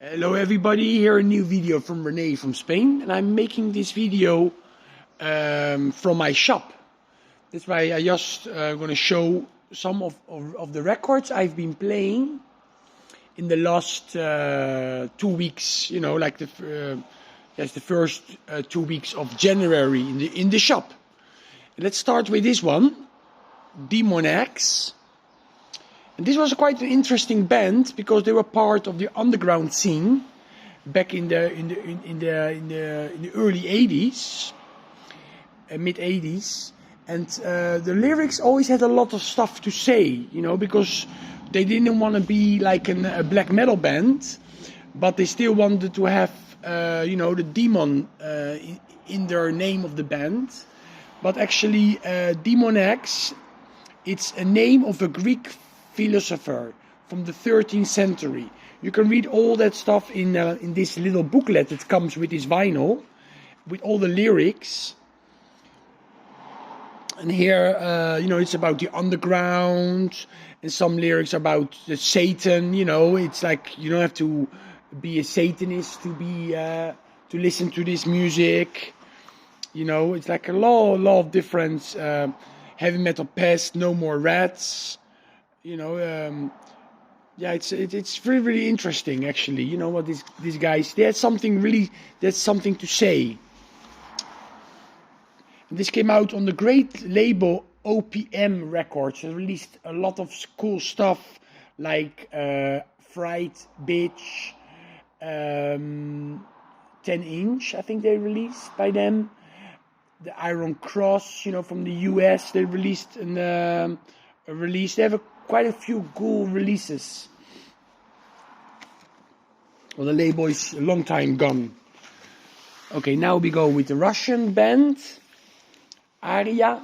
Hello everybody, here a new video from Rene from Spain, and I'm making this video from my shop. That's why I just going to show some of the records I've been playing in the last 2 weeks, you know, like the first 2 weeks of January in the shop. And let's start with this one, Demon X. And this was quite an interesting band because they were part of the underground scene back in the early 80s, mid 80s, and the lyrics always had a lot of stuff to say, you know, because they didn't want to be like a black metal band, but they still wanted to have you know, the demon in their name of the band. But actually, Demon X, it's a name of a Greek philosopher from the 13th century. You can read all that stuff in this little booklet that comes with this vinyl, with all the lyrics. And here, you know, it's about the underground, and some lyrics about the Satan. You know, it's like you don't have to be a Satanist to listen to this music. You know, it's like a lot of different heavy metal pest, No More Rats. You know, yeah, it's really, really interesting actually. You know what these guys, they had something to say. And this came out on the great label OPM Records. They released a lot of cool stuff like Fright Bitch, 10-inch, I think they released by them. The Iron Cross, you know, from the US, they released a release. They have quite a few cool releases. Well, the label is a long time gone. Okay, now we go with the Russian band Aria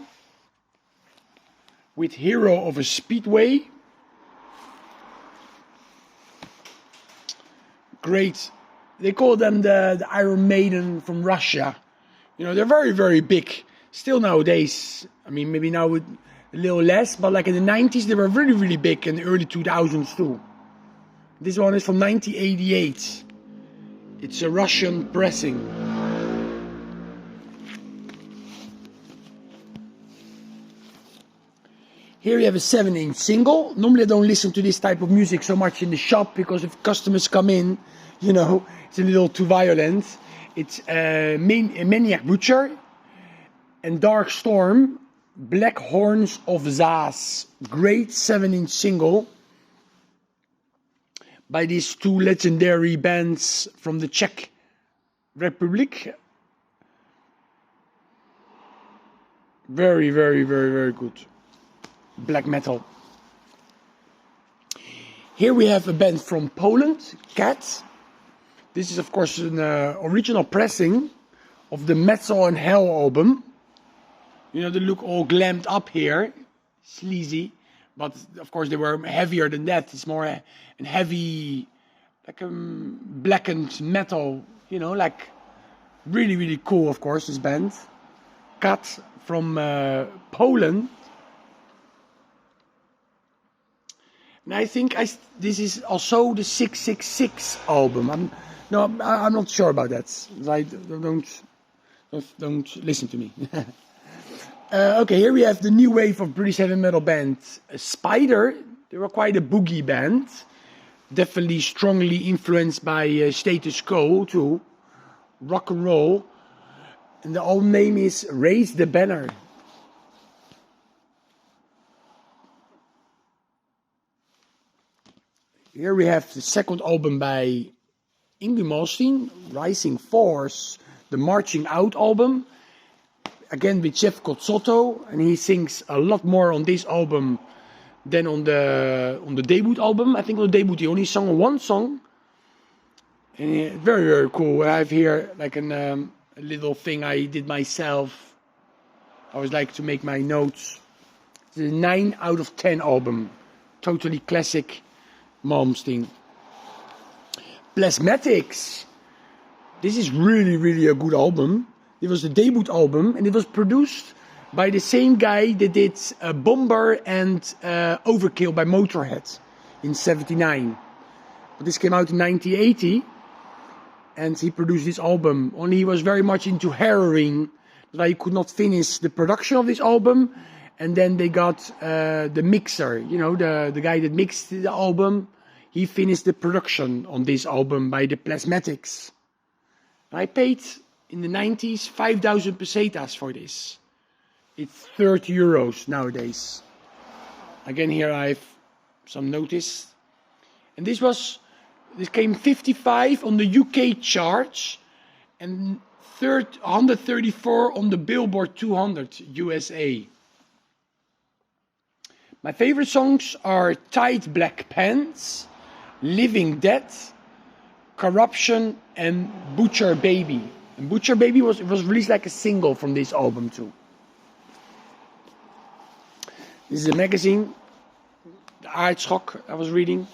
with Hero of a Speedway. Great. They call them the Iron Maiden from Russia. You know, they're very, very big. Still nowadays. I mean, maybe now with a little less, but like in the 90s they were really, really big, in the early 2000s too. This one is from 1988. It's a Russian pressing. Here you have a 7-inch single. Normally I don't listen to this type of music so much in the shop, because if customers come in, you know, it's a little too violent. It's Maniac Butcher and Dark Storm, Black Horns of Zaz. Great 7-inch single by these two legendary bands from the Czech Republic. Very, very, very, very good black metal. Here we have a band from Poland, Cat. This is of course an original pressing of the Metal and Hell album. You know, they look all glammed up here, sleazy, but of course they were heavier than that. It's more a heavy, like blackened metal, you know, like really, really cool, of course, this band. Cat from Poland. And I think this is also the 666 album. I'm not sure about that. Don't listen to me. Okay, here we have the new wave of British heavy metal band Spider. They were quite a boogie band, definitely strongly influenced by Status Quo too, rock and roll. And the album name is Raise the Banner. Here we have the second album by Yngwie Malmsteen, Rising Force, the Marching Out album. Again with Jeff Cozzotto, and he sings a lot more on this album than on the debut album. I think on the debut he only sung one song. And very, very cool. I have here like a little thing I did myself. I always like to make my notes. It's a 9 out of 10 album. Totally classic Malmsteen. Plasmatics. This is really, really a good album. It was the debut album, and it was produced by the same guy that did Bomber and Overkill by Motorhead in '79. But this came out in 1980, and he produced this album. Only he was very much into heroin, that he could not finish the production of this album. And then they got the mixer, you know, the guy that mixed the album. He finished the production on this album by the Plasmatics. I paid in the 90s 5,000 pesetas for this. It's 30 euros nowadays. Again, here I have some notice. And this came 55 on the UK charts and 134 on the Billboard 200 USA. My favorite songs are Tight Black Pants, Living Dead, Corruption, and Butcher Baby. And Butcher Baby was released like a single from this album too. This is a magazine, the Aardschok, I was reading.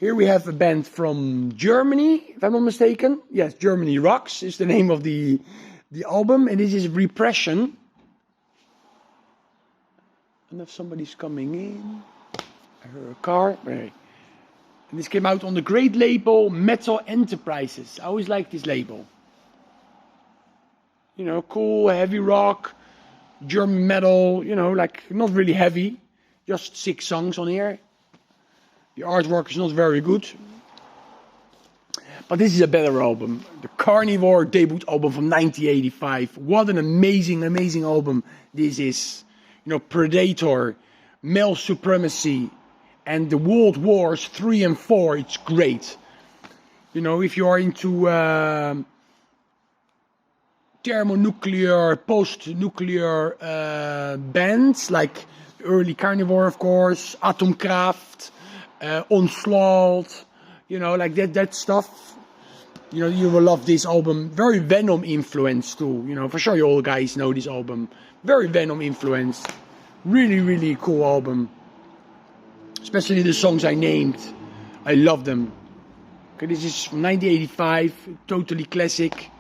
Here we have a band from Germany, if I'm not mistaken. Yes, Germany Rocks is the name of the album, and this is Repression. And if somebody's coming in, I heard a car. And this came out on the great label Metal Enterprises. I always like this label. You know, cool, heavy rock, German metal, you know, like not really heavy. Just 6 songs on here. The artwork is not very good. But this is a better album. The Carnivore debut album from 1985. What an amazing, amazing album this is. You know, Predator, Male Supremacy, and the World Wars 3 and 4. It's great. You know, if you are into thermonuclear, post-nuclear bands, like early Carnivore, of course, Atomkraft, Onslaught, you know, like that stuff. You know, you will love this album. Very Venom influence too. You know, for sure you all guys know this album. Very Venom influenced. Really, really cool album. Especially the songs I named. I love them. Okay, this is from 1985. Totally classic.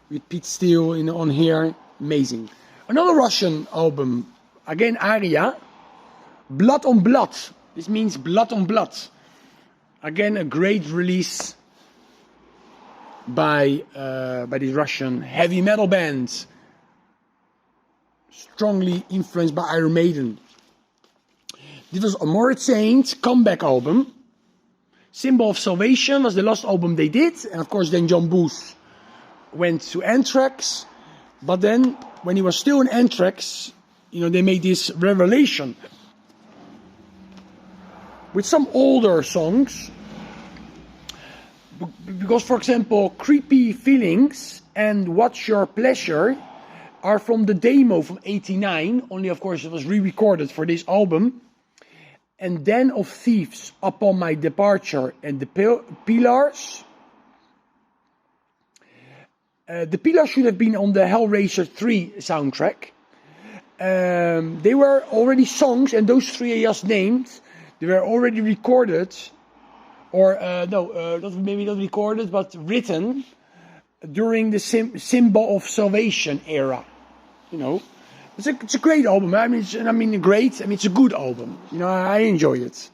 With Pete Steele on here. Amazing. Another Russian album. Again, Aria. Blood on Blood. This means blood on blood. Again, a great release by this Russian heavy metal band. Strongly influenced by Iron Maiden. This was Amorit Saint comeback album. Symbol of Salvation was the last album they did. And of course then John Booth went to Anthrax. But then, when he was still in Anthrax, you know, they made this Revelation. With some older songs. Because, for example, Creepy Feelings and What's Your Pleasure are from the demo from '89. Only, of course, it was re-recorded for this album. And Den of Thieves, Upon My Departure, and The Pillars. The Pillars should have been on the Hellraiser 3 soundtrack. They were already songs, and those 3 I just named, they were already recorded, or maybe not recorded, but written during the Symbol of Salvation era. You know, it's a great album. It's a good album. You know, I enjoy it.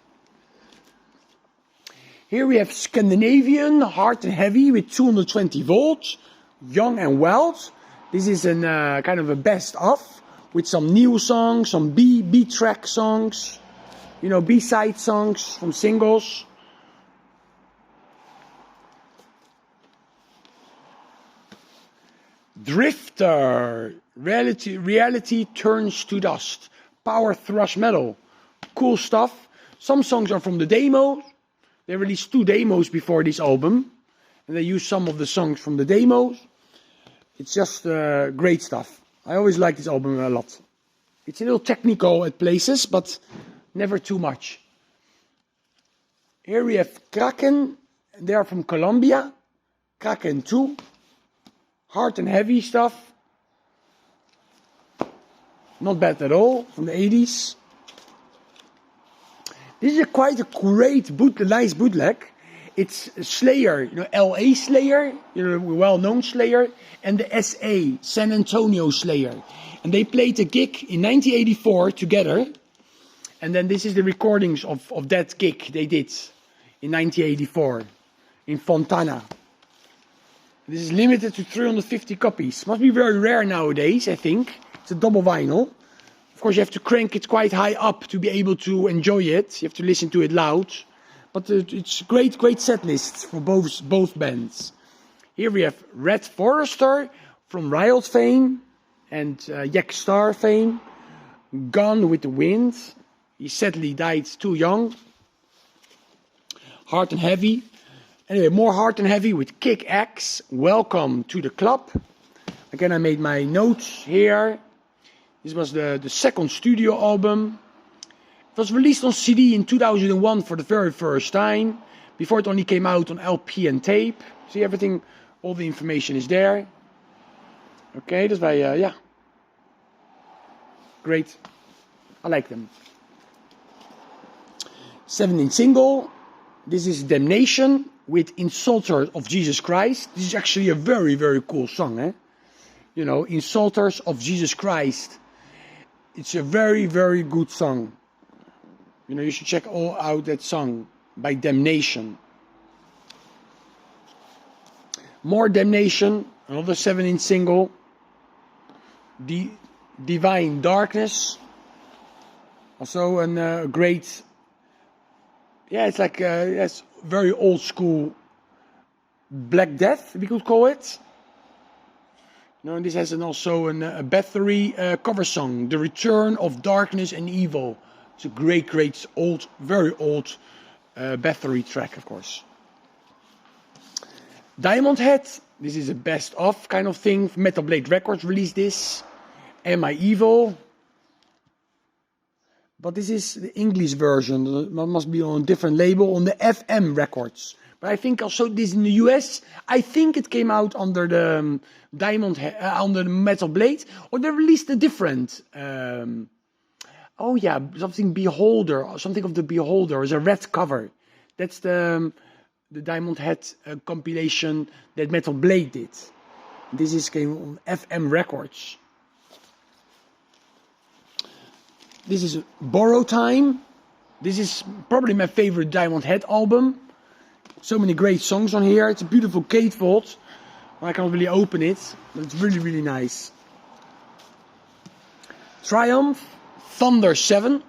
Here we have Scandinavian, Hard and Heavy with 220 volts, Young and Wild. This is an kind of a best of with some new songs, some B-track songs, you know, B-side songs from singles. Drifter, reality turns to dust, power thrash metal, cool stuff. Some songs are from the demo. They released 2 demos before this album, and they used some of the songs from the demos. It's just great stuff. I always like this album a lot. It's a little technical at places, but never too much. Here we have Kraken. They are from Colombia. Kraken 2. Hard and heavy stuff. Not bad at all, from the 80s. This is quite a great nice bootleg. It's Slayer, you know, LA Slayer, you know, well-known Slayer, and the SA, San Antonio Slayer. And they played a gig in 1984 together. And then this is the recordings of that gig they did in 1984 in Fontana. This is limited to 350 copies. Must be very rare nowadays, I think. It's a double vinyl. Of course, you have to crank it quite high up to be able to enjoy it. You have to listen to it loud. But it's great set lists for both bands. Here we have Red Forrester from Riot fame and Jack Starr fame. Gone with the Wind. He sadly died too young. Hard and Heavy. Anyway, more Hard and Heavy with Kick Axe. Welcome to the Club. Again, I made my notes here. This was the second studio album. It was released on CD in 2001 for the very first time. Before it only came out on LP and tape. See everything, all the information is there. Okay, that's by, yeah. Great. I like them. 7-inch single. This is Damnation with Insulters of Jesus Christ. This is actually a very cool song, eh? You know, Insulters of Jesus Christ. It's a very good song. You know, you should check all out that song by Damnation. More Damnation, another 7-inch single. Divine Darkness. Also a great, yeah, it's like it's very old school Black Death, we could call it. You know, and this has also a Bathory cover song, The Return of Darkness and Evil. It's a great old, very old Bathory track, of course. Diamond Head, this is a best of kind of thing. Metal Blade Records released this. Am I Evil? But this is the English version. It must be on a different label, on the FM Records. But I think also this in the US, I think it came out under the under the Metal Blade, or they released a different. Oh yeah, something Beholder, or something of the Beholder, is a red cover. That's the Diamond Head compilation that Metal Blade did. This came on FM Records. This is Borrow Time. This is probably my favorite Diamond Head album. So many great songs on here. It's a beautiful gatefold. I can't really open it, but it's really nice. Triumph, Thunder 7.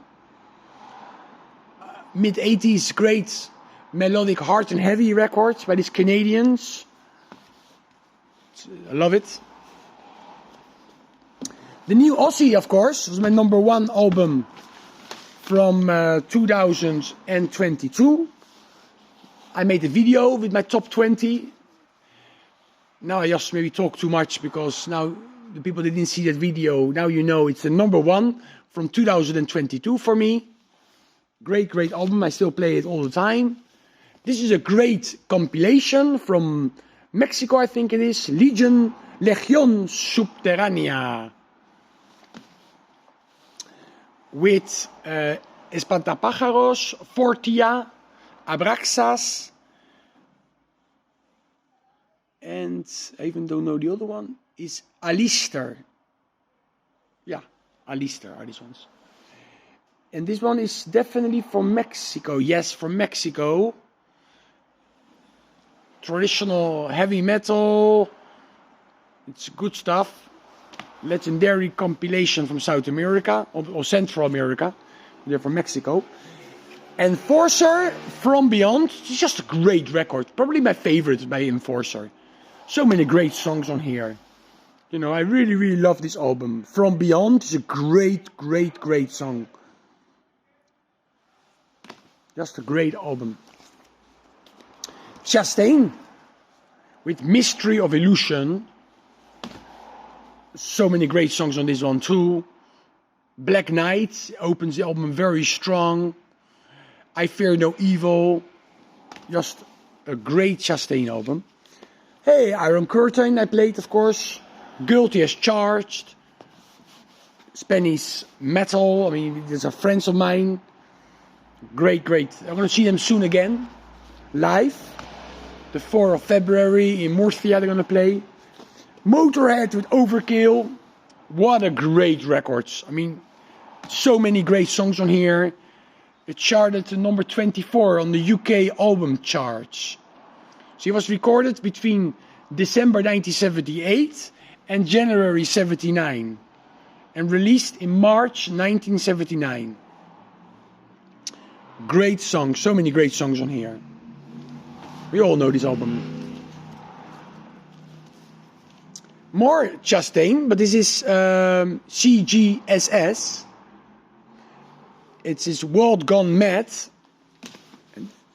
Mid-80s great melodic Hard and Heavy records by these Canadians. I love it. The New Aussie, of course, was my #1 album from 2022. I made a video with my top 20. Now I just maybe talk too much because now the people that didn't see that video, now you know it's the #1 from 2022 for me. Great album. I still play it all the time. This is a great compilation from Mexico, I think it is. Legion Subterránea. With Espantapájaros, Fortia, Abraxas, and I even don't know the other one, is Alister. Yeah, Alister are these ones. And this one is definitely from Mexico. Yes, from Mexico. Traditional heavy metal. It's good stuff. Legendary compilation from South America, or Central America. They're from Mexico. Enforcer From Beyond. It's just a great record. Probably my favorite by Enforcer. So many great songs on here. You know, I really love this album. From Beyond is a great song. Just a great album. Chastain with Mystery of Illusion. So many great songs on this one too. Black Knight opens the album very strong. I Fear No Evil. Just a great Chastain album. Hey, Iron Curtain I played, of course. Guilty as Charged. Spanish metal. I mean, these are friends of mine. Great. I'm going to see them soon again. Live. The 4th of February in Murcia they're going to play. Motorhead with Overkill. What a great record. I mean, So many great songs on here. It charted to number 24 on the UK album charts. So it was recorded between December 1978 and January 79 and released in March 1979. Great songs, so many great songs on here. We all know this album. More Chastain, but this is CGSS. It's his World Gone Mad.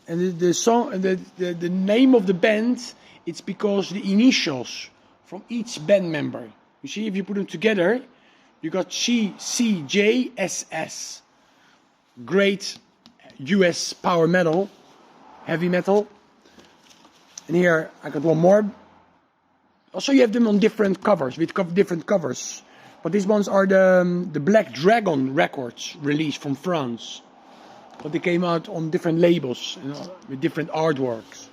And the song, the name of the band, it's because the initials from each band member. You see, if you put them together, you got CJSS. Great US power metal, heavy metal. And here I got one more. Also, you have them on different covers, with different covers. But these ones are the Black Dragon records released from France. But they came out on different labels, you know, with different artworks.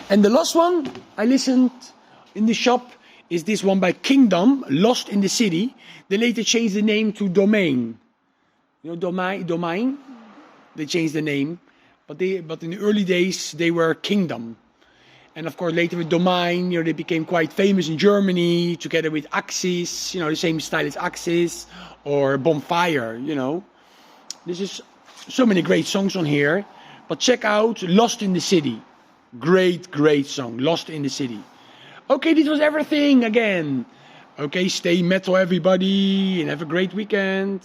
And the last one I listened in the shop is this one by Kingdom, Lost in the City. They later changed the name to Domain. You know, Domain. They changed the name, but in the early days they were Kingdom. And of course, later with Domain, you know, they became quite famous in Germany, together with Axis, you know, the same style as Axis, or Bonfire, you know. This is so many great songs on here. But check out Lost in the City. Great, great song, Lost in the City. Okay, this was everything again. Okay, stay metal everybody, and have a great weekend.